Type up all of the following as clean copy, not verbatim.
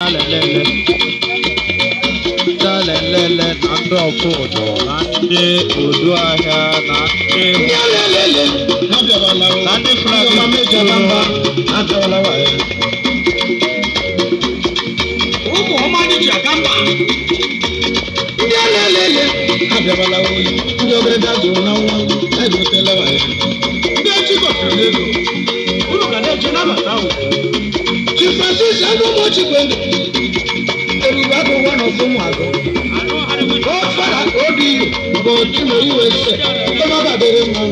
Lele nando kodo nande uduaya nande lele nande flag mameja namba nande wala wa umu omani jagamba lele nande wala wa ndio greda zona wa edo tele wa ndio chiko tele ulu kana jina matawo chifasi sanu mo chikwende eruba ko one of them ago oh father odi but you know you say come back there man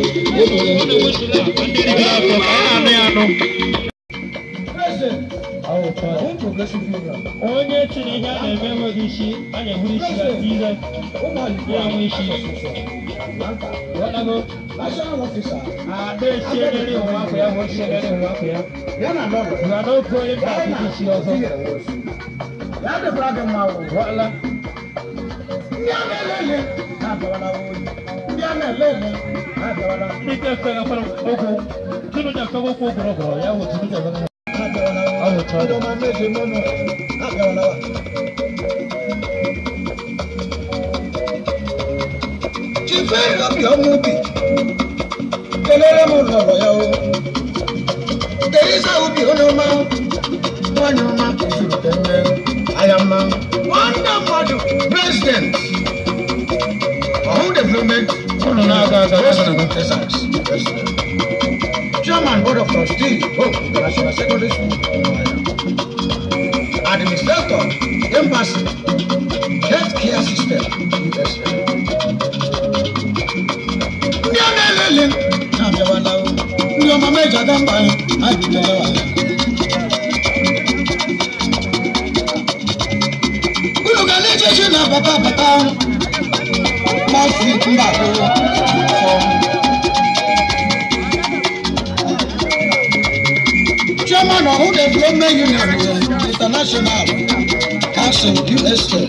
onye chiri ihe a na-eme enweghị isi a na-egburu isi ya tiire ya nwe isi national officer na-esi elere ụwa afọ ya bụ isi elere ụwa afọ ya na n'oke onye mba akụkọ isi ọzọ ya dịkwara gị mma wala ndị kefere kwara okwu tụrụ na fego okwu ogorogoro ya bụ tụrụ na Chifere obi ọmụbi kelere m lọrọ ya o Teresa obi onye ọma nwanyị ọma kụziri tenne ayama nwanne mmadụ president ọhụụ development ụlọ na-aga Chairman Board of Trustees Hope International Secondary School Administrator Embassy Healthcare System USA ndị a na-elele na-abịawala ndị ọma meja gamba adịdelewa unu ga na-echechi na bata mafi mbakọ Chairman of the Development Union International Council USA